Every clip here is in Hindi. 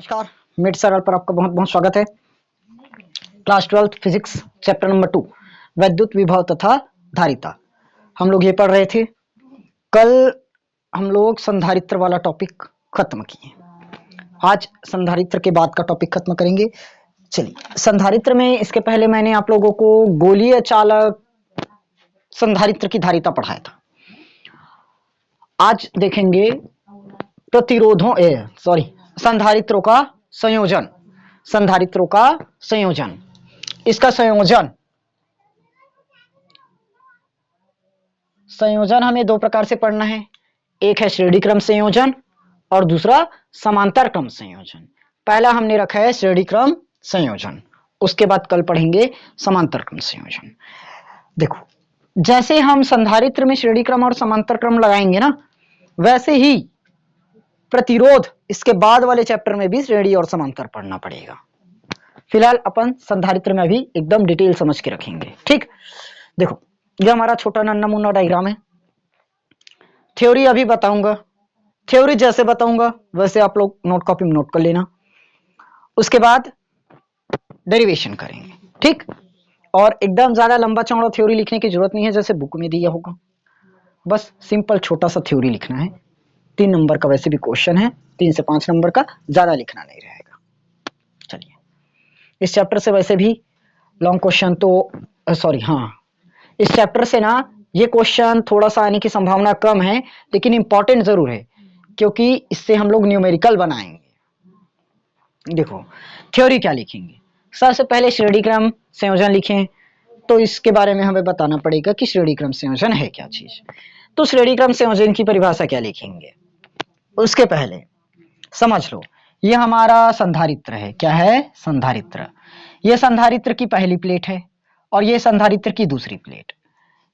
नमस्कार, मिड सरल पर आपका बहुत बहुत स्वागत है। क्लास 12 फिजिक्स चैप्टर नंबर 2 वैद्युत विभव तथा धारिता हम लोग ये पढ़ रहे थे। कल हम लोग संधारित्र वाला टॉपिक खत्म किए। आज संधारित्र के बाद का टॉपिक खत्म करेंगे। चलिए, संधारित्र में इसके पहले मैंने आप लोगों को गोलीय चालक संधारित्र की धारिता पढ़ाया था। आज देखेंगे प्रतिरोधों संधारित्रों का संयोजन। संधारित्रों का संयोजन, इसका संयोजन हमें दो प्रकार से पढ़ना है। एक है श्रेणी क्रम संयोजन और दूसरा समांतर क्रम संयोजन। पहला हमने रखा है श्रेणी क्रम संयोजन, उसके बाद कल पढ़ेंगे समांतर क्रम संयोजन। देखो, जैसे हम संधारित्र में श्रेणी क्रम और समांतर क्रम लगाएंगे ना, वैसे ही प्रतिरोध इसके बाद वाले चैप्टर में भी श्रेणी और समांतर पढ़ना पड़ेगा। फिलहाल अपन संधारित्र में अभी एकदम डिटेल समझ के रखेंगे, ठीक। देखो, ये हमारा छोटा नन्ना मुन्ना डायग्राम है। थ्योरी अभी बताऊंगा, थ्योरी जैसे बताऊंगा वैसे आप लोग नोट कॉपी में नोट कर लेना। उसके बाद डेरिवेशन करेंगे, ठीक। और एकदम ज्यादा लंबा चौड़ा थ्योरी लिखने की जरूरत नहीं है, जैसे बुक में दिया होगा। बस सिंपल छोटा सा थ्योरी लिखना है। 3 नंबर का वैसे भी क्वेश्चन है, 3 से 5 नंबर का, ज्यादा लिखना नहीं रहेगा। चलिए, इस चैप्टर से वैसे भी लॉन्ग क्वेश्चन तो इस चैप्टर से ना ये क्वेश्चन थोड़ा सा आने की संभावना कम है, लेकिन इंपॉर्टेंट जरूर है, क्योंकि इससे हम लोग न्यूमेरिकल बनाएंगे। देखो, थ्योरी क्या लिखेंगे। सबसे पहले श्रेणी क्रम संयोजन लिखें, तो इसके बारे में हमें बताना पड़ेगा कि श्रेणी क्रम संयोजन है क्या चीज। तो श्रेणी क्रम संयोजन की परिभाषा क्या लिखेंगे, उसके पहले समझ लो, यह हमारा संधारित्र है। क्या है? संधारित्र। यह संधारित्र की पहली प्लेट है और यह संधारित्र की दूसरी प्लेट।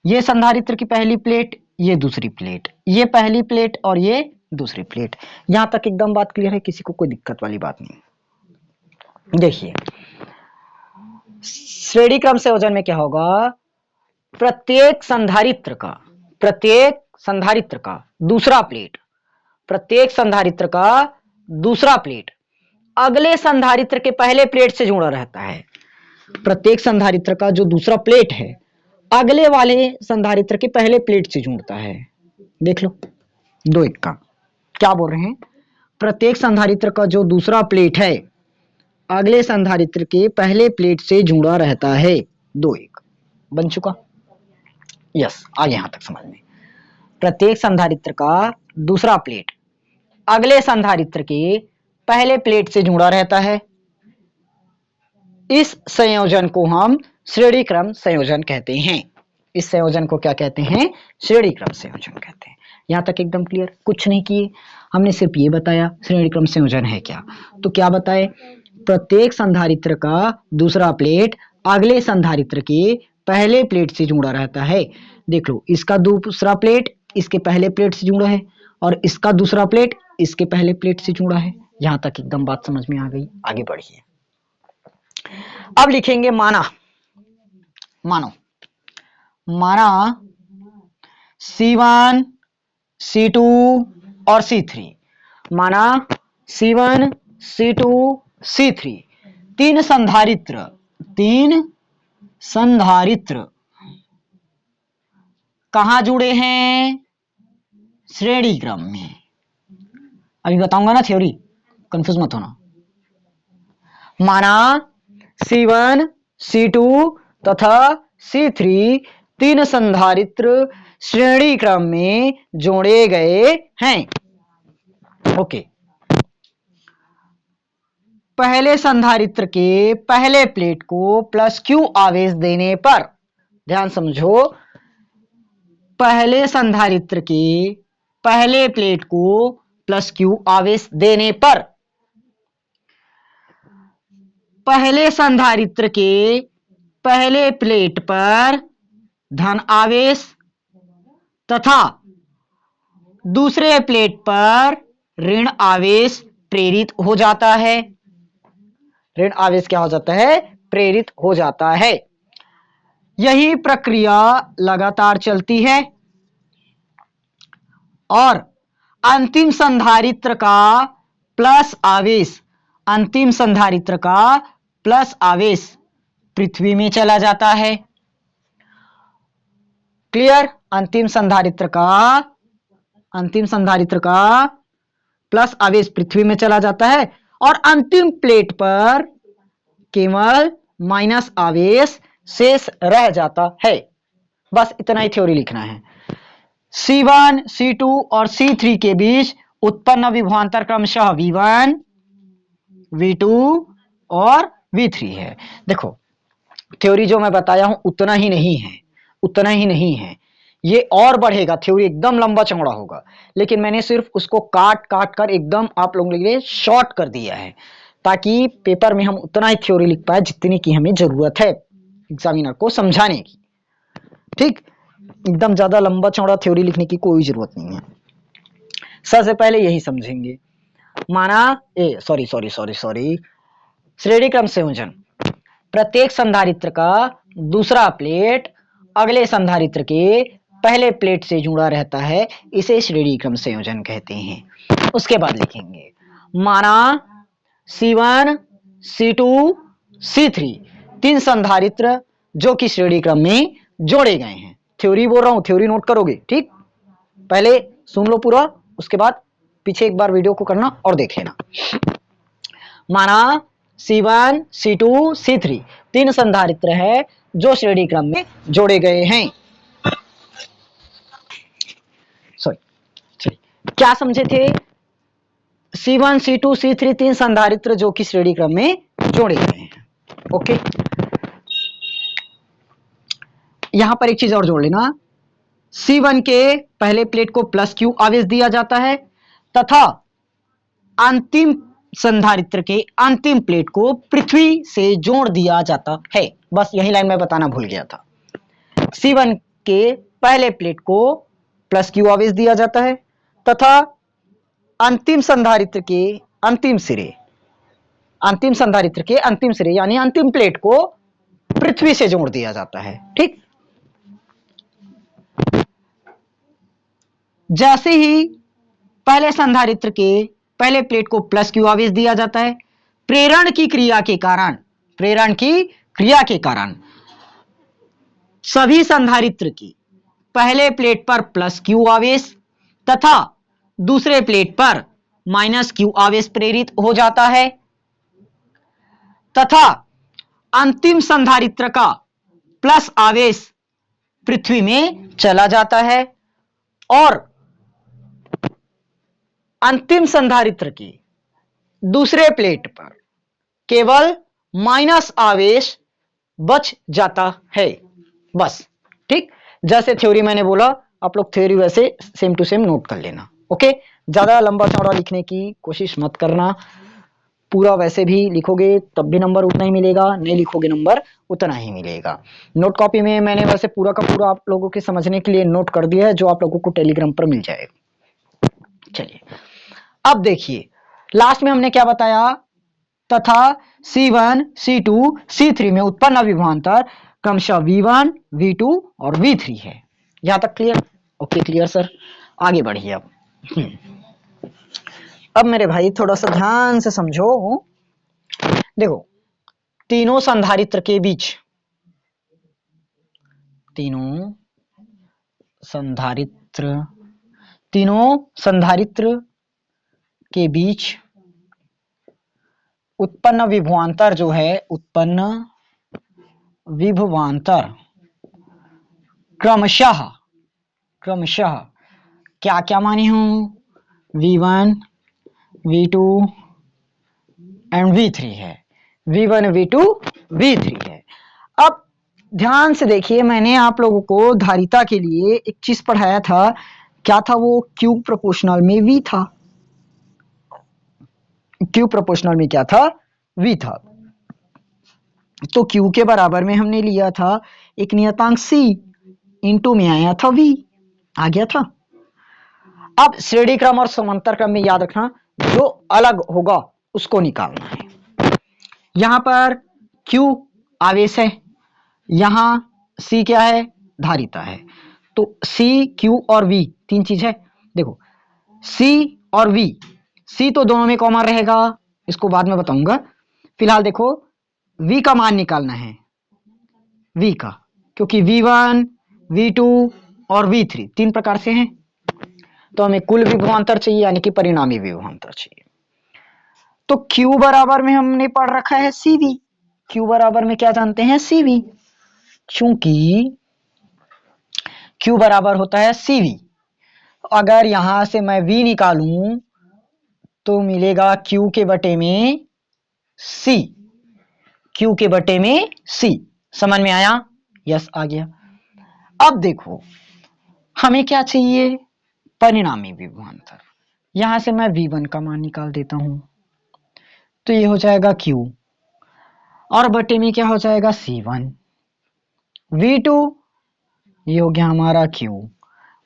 यह संधारित्र की पहली प्लेट, यह दूसरी प्लेट, यह पहली प्लेट और यह दूसरी प्लेट। यहां तक एकदम बात क्लियर है, किसी को कोई दिक्कत वाली बात नहीं। देखिए, श्रेणी क्रम संयोजन में क्या होगा, प्रत्येक संधारित्र का दूसरा प्लेट, प्रत्येक संधारित्र का दूसरा प्लेट अगले संधारित्र के पहले प्लेट से जुड़ा रहता है। प्रत्येक संधारित्र का जो दूसरा प्लेट है अगले वाले संधारित्र के पहले प्लेट से जुड़ता है। देख लो, 2-1 का क्या बोल रहे हैं। प्रत्येक संधारित्र का जो दूसरा प्लेट है अगले संधारित्र के पहले प्लेट से जुड़ा रहता है। 2-1 बन चुका। यस, आगे यहां तक समझ में। प्रत्येक संधारित्र का दूसरा प्लेट अगले संधारित्र के पहले प्लेट से जुड़ा रहता है। इस संयोजन को हम श्रेणी क्रम संयोजन कहते हैं। इस संयोजन को क्या कहते हैं? श्रेणी क्रम संयोजन कहते हैं। यहां तक एकदम क्लियर। कुछ नहीं किए, हमने सिर्फ ये बताया श्रेणी क्रम संयोजन है क्या। तो क्या बताए, प्रत्येक संधारित्र का दूसरा प्लेट अगले संधारित्र के पहले प्लेट से जुड़ा रहता है। देख लो, इसका दूसरा प्लेट इसके पहले प्लेट से जुड़ा है और इसका दूसरा प्लेट इसके पहले प्लेट से जुड़ा है। यहां तक एकदम बात समझ में आ गई। आगे बढ़िए, अब लिखेंगे माना C1, C2 और C3। माना C1, C2, C3 तीन संधारित्र कहां जुड़े हैं? श्रेणी क्रम में। अभी बताऊंगा ना थ्योरी, कंफ्यूज मत होना। माना C1, C2 तथा C3 तीन संधारित्र श्रेणी क्रम में जोड़े गए हैं। ओके, पहले संधारित्र के पहले प्लेट को प्लस Q आवेश देने पर, ध्यान समझो, पहले संधारित्र के पहले प्लेट को प्लस Q आवेश देने पर पहले संधारित्र के पहले प्लेट पर धन आवेश तथा दूसरे प्लेट पर ऋण आवेश प्रेरित हो जाता है। ऋण आवेश क्या हो जाता है? प्रेरित हो जाता है। यही प्रक्रिया लगातार चलती है और अंतिम संधारित्र का प्लस आवेश अंतिम संधारित्र का प्लस आवेश पृथ्वी में चला जाता है। क्लियर? अंतिम संधारित्र का प्लस आवेश पृथ्वी में चला जाता है और अंतिम प्लेट पर केवल माइनस आवेश शेष रह जाता है। बस इतना ही थ्योरी लिखना है। C1, C2 और C3 के बीच उत्पन्न विभवांतर क्रमशः V1, V2 और V3 है। देखो थ्योरी जो मैं बताया हूं उतना ही नहीं है, ये और बढ़ेगा, थ्योरी एकदम लंबा चौड़ा होगा, लेकिन मैंने सिर्फ उसको काट कर एकदम आप लोगों के लिए शॉर्ट कर दिया है ताकि पेपर में हम उतना ही थ्योरी लिख पाए जितनी की हमें जरूरत है एग्जामिनर को समझाने की। ठीक, एकदम ज्यादा लंबा चौड़ा थ्योरी लिखने की कोई जरूरत नहीं है। सबसे पहले यही समझेंगे। माना श्रेणी क्रम संयोजन, प्रत्येक संधारित्र का दूसरा प्लेट अगले संधारित्र के पहले प्लेट से जुड़ा रहता है, इसे श्रेणी क्रम संयोजन कहते हैं। उसके बाद लिखेंगे माना C1, C2, C3 तीन संधारित्र जो कि श्रेणी क्रम में जोड़े गए हैं। थ्योरी बोल रहा हूं, थ्योरी नोट करोगे। ठीक, पहले सुन लो पूरा, उसके बाद पीछे एक बार वीडियो को करना और देख लेना। माना C1, C2, C3 तीन संधारित्र है जो श्रेणी क्रम में जोड़े गए हैं। क्या समझे थे? C1, C2, C3 तीन संधारित्र जो कि श्रेणी क्रम में जोड़े गए हैं। ओके, यहां पर एक चीज और जोड़ लेना, C1 के पहले प्लेट को प्लस Q आवेश दिया जाता है तथा अंतिम संधारित्र के अंतिम प्लेट को पृथ्वी से जोड़ दिया जाता है। बस यही लाइन मैं बताना भूल गया था। C1 के पहले प्लेट को प्लस Q आवेश दिया जाता है तथा अंतिम संधारित्र के अंतिम सिरे यानी अंतिम प्लेट को पृथ्वी से जोड़ दिया जाता है। ठीक, जैसे ही पहले संधारित्र के पहले प्लेट को प्लस Q आवेश दिया जाता है, प्रेरण की क्रिया के कारण सभी संधारित्र की पहले प्लेट पर प्लस Q आवेश तथा दूसरे प्लेट पर माइनस Q आवेश प्रेरित हो जाता है तथा अंतिम संधारित्र का प्लस आवेश पृथ्वी में चला जाता है और अंतिम संधारित्र की दूसरे प्लेट पर केवल माइनस आवेश बच जाता है। बस ठीक, जैसे थ्योरी मैंने बोला आप लोग थ्योरी वैसे सेम टू सेम नोट कर लेना। ओके, ज्यादा लंबा चौड़ा लिखने की कोशिश मत करना, पूरा वैसे भी लिखोगे तब भी नंबर उतना ही मिलेगा, नहीं लिखोगे नंबर उतना ही मिलेगा। नोट कॉपी में मैंने वैसे पूरा का पूरा आप लोगों के समझने के लिए नोट कर दिया है जो आप लोगों को टेलीग्राम पर मिल जाएगा। चलिए अब देखिए लास्ट में हमने क्या बताया, तथा C1, C2, C3 में उत्पन्न विभवांतर क्रमशः V1, V2 और V3 है। यहां तक क्लियर? ओके क्लियर सर, आगे बढ़िए। अब मेरे भाई थोड़ा सा ध्यान से समझो। देखो तीनों संधारित्र के बीच उत्पन्न विभवांतर जो है, उत्पन्न विभवांतर क्रमशः क्या क्या मानी हूं, V1, V2 एंड V3 है। V1, V2, V3 है। अब ध्यान से देखिए, मैंने आप लोगों को धारिता के लिए एक चीज पढ़ाया था, क्या था वो? Q प्रोपोर्शनल में V था। Q प्रोपोर्शनल में क्या था? V था। तो Q के बराबर में हमने लिया था एक नियतांक C, इंटू में आया था V, आ गया था। अब श्रेणी क्रम और समांतर क्रम में याद रखना, जो अलग होगा उसको निकालना है। यहां पर Q आवेश है, यहां C क्या है? धारिता है। तो C, Q और V तीन चीज है। देखो C और V, C तो दोनों में कॉमन रहेगा, इसको बाद में बताऊंगा। फिलहाल देखो v का मान निकालना है, v का, क्योंकि v1 v2 और v3 तीन प्रकार से हैं, तो हमें कुल विभवांतर चाहिए यानी कि परिणामी विभवांतर चाहिए। तो q बराबर में हमने पढ़ रखा है cv, q बराबर में क्या जानते हैं cv, क्योंकि q बराबर होता है cv। अगर यहां से मैं v निकालूं तो मिलेगा q के बटे में c, q के बटे में c। समझ में आया? यस आ गया। अब देखो हमें क्या चाहिए, परिणामी विभवांतर। यहां से मैं v1 का मान निकाल देता हूं, तो ये हो जाएगा q और बटे में क्या हो जाएगा c1, v2 ये हो गया हमारा q,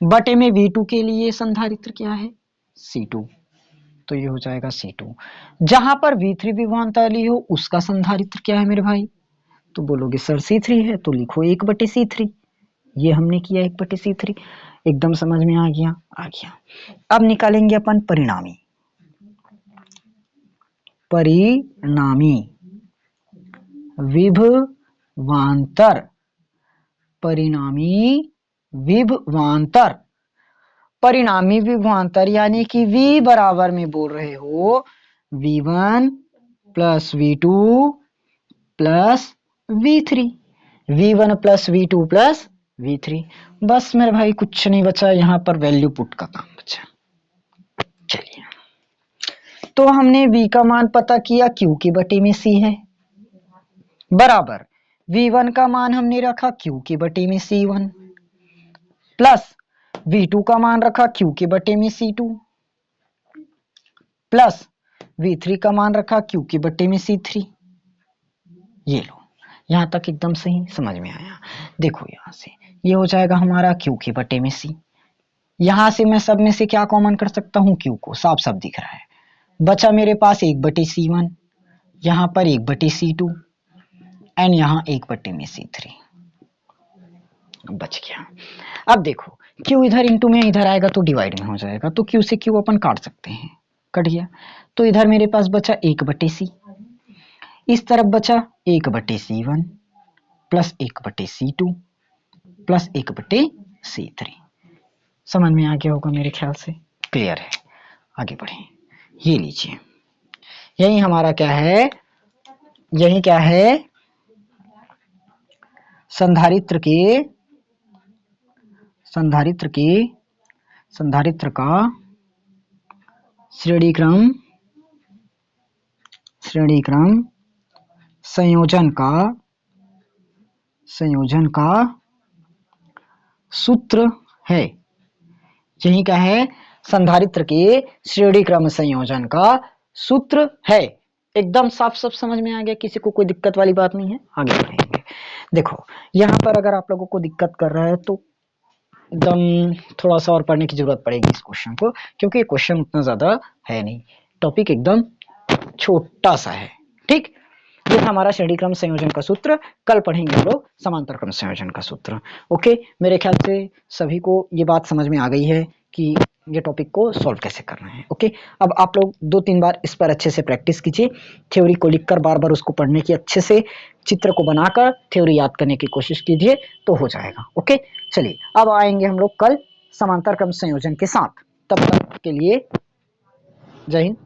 बटे में v2 के लिए संधारित्र क्या है c2, तो ये हो जाएगा c2। जहां पर v3 विभवांतर ली हो उसका संधारित्र क्या है मेरे भाई, तो बोलोगे सर c3 है, तो लिखो 1/c3। ये हमने किया 1/c3। एकदम समझ में आ गया? आ गया। अब निकालेंगे अपन परिणामी, परिणामी विभवांतर, परिणामी विभवांतर, परिणामी विभवांतर यानी कि v बराबर में बोल रहे हो v1 plus v2 plus v3, v1 plus v2 plus v3। बस मेरे भाई कुछ नहीं बचा, यहां पर वैल्यू पुट का काम बचा। चलिए, तो हमने v का मान पता किया, q के बटे में c है, बराबर v1 का मान हमने रखा q के बटे में c1, प्लस v2 का मान रखा q के बटे में c2, प्लस v3 का मान रखा q के बटे में c3। ये लो, यहां तक एकदम सही समझ में आया। देखो यहां से ये हो जाएगा हमारा q के बटे में c, यहां से मैं सब में से क्या कॉमन कर सकता हूं, q को, साफ साफ दिख रहा है। बचा मेरे पास 1/c1, यहां पर 1/c2 एंड यहां 1/c3 बच गया। अब देखो q इधर इंटू में इधर आएगा तो डिवाइड में हो जाएगा, तो q से q अपन काट सकते हैं, कट गया। तो इधर मेरे पास बचा 1/c, इस तरफ बचा 1/c1 plus 1/c2 plus 1/c3। समझ में आ गया होगा मेरे ख्याल से, क्लियर है। आगे बढ़े, ये लीजिए, यही हमारा क्या है, यही क्या है संधारित्र के, संधारित्र का श्रेणी क्रम संयोजन का सूत्र है। यही क्या है, संधारित्र के श्रेणी क्रम संयोजन का सूत्र है। एकदम साफ साफ समझ में आ गया, किसी को कोई दिक्कत वाली बात नहीं है। आगे बढ़ेंगे। देखो यहाँ पर अगर आप लोगों को दिक्कत कर रहा है तो एकदम थोड़ा सा और पढ़ने की जरूरत पड़ेगी इस क्वेश्चन को, क्योंकि ये क्वेश्चन उतना ज्यादा है नहीं, टॉपिक एकदम छोटा सा है। ठीक, ये था हमारा श्रेणी क्रम संयोजन का सूत्र। कल पढ़ेंगे हम लोग समांतर क्रम संयोजन का सूत्र। ओके, मेरे ख्याल से सभी को ये बात समझ में आ गई है कि ये टॉपिक को सॉल्व कैसे करना है। ओके, अब आप लोग 2-3 बार इस पर अच्छे से प्रैक्टिस कीजिए, थ्योरी को लिखकर बार बार उसको पढ़ने की, अच्छे से चित्र को बनाकर थ्योरी याद करने की कोशिश कीजिए तो हो जाएगा। ओके, चलिए अब आएंगे हम लोग कल समांतर क्रम संयोजन के साथ। तब तक के लिए जय हिंद।